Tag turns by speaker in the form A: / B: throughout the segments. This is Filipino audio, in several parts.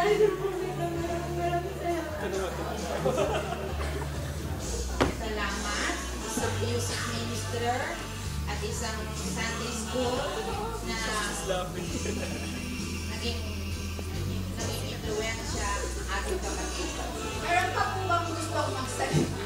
A: Salamat, isang music minister at isang Sunday school na naging influensya ang ating kapatid. Meron pa po bang gusto akong magsalita?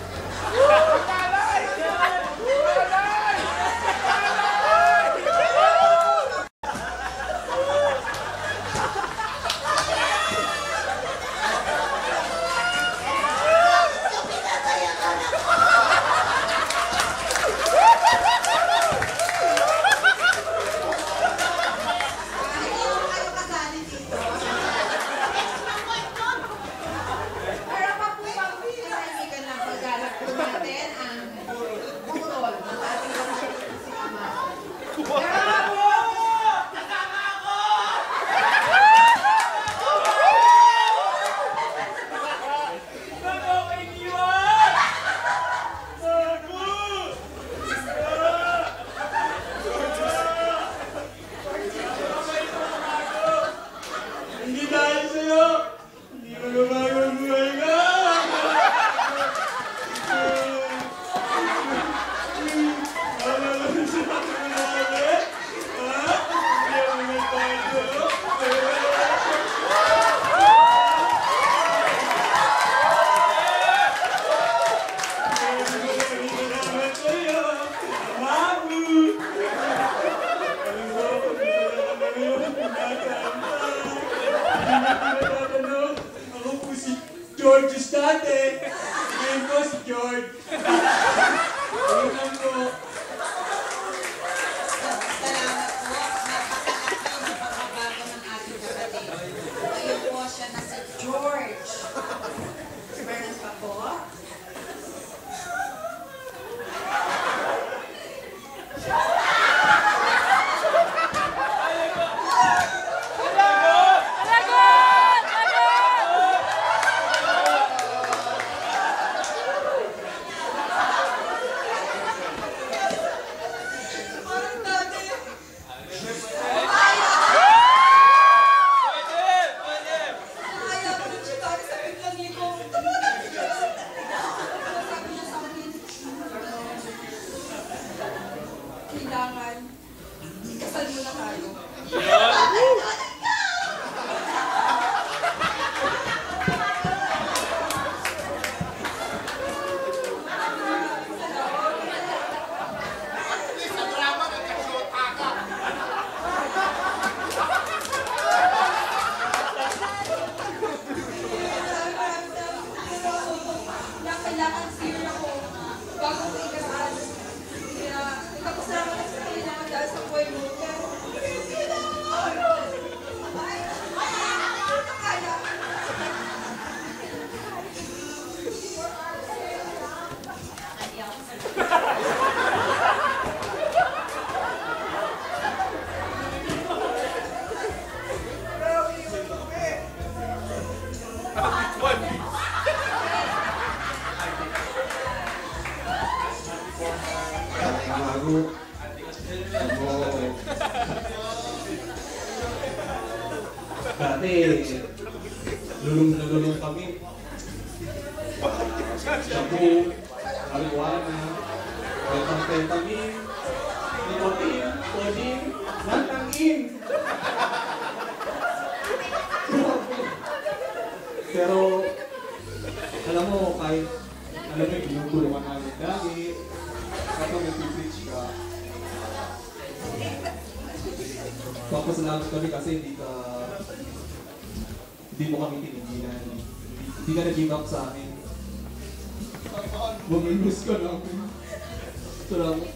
B: Ako po si George Estate. Ngayon po si George. Ngayon po.
A: Salamat po. Napakalaking pagbabago ng ating kapatid. Ngayon po siya na si George. Meron pa po. Kailangan, ikasal muna tayo. Kailangan sir ako bago ko ikasal. Kaya, ikapasama na sa kailangan dahil sa buhay mo. Pero,
B: Dati, lulong kami. Shabu, marijuana, methamphetamine, nicotine, codeine, nantangin. Pero, alam mo, kahit, alam mo, pinutulungan namin dati, kapag nag-preach ka, papasalamat kami kasi hindi mo kami tinigilan. Hindi ka na-give up sa amin. Mag-miss ka namin. Salamat.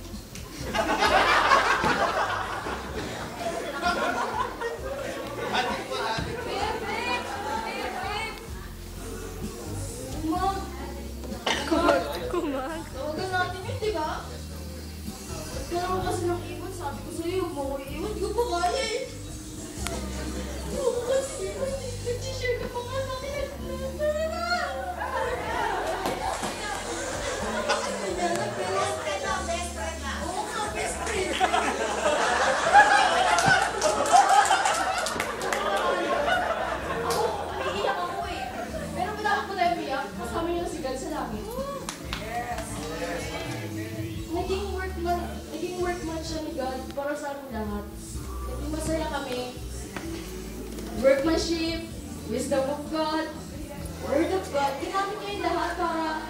C: Tawagan natin yun, di ba? Pero ako kasi nag-iwan, sabi ko sa'yo, huwag mo ko iiwan, di ko pa kaya eh. Oo kasi, nag-share ka pa nga sa akin. Best friend na. Oo nga, best friend. Showmanship, wisdom of God, word of God. Ginamit niya yung lahat para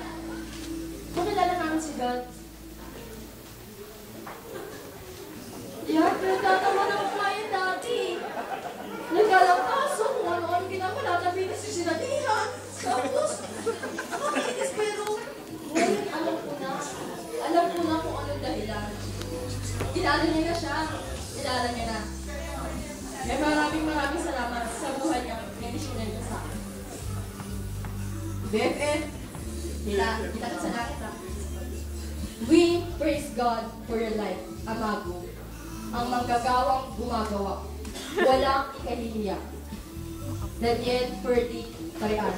C: makilala namin si God. Yan, pinagtatawa ng kumain dati. Naglalangkaso kung ano-ano ginagawa. Natabi na si sinalihan. Tapos, nakakainis pero, ngayon alam ko na. Alam ko na kung anong dahilan. Kilala niya na siya. Kilala niya na. Kaya maraming salamat sa buhay niya. Pinisyonan niya sa akin. BFF, kita ka sa langit ha. We praise God for your life, Amago. Ang manggagawang gumagawa. Walang kahihiya. Daniel Ferdy Parian.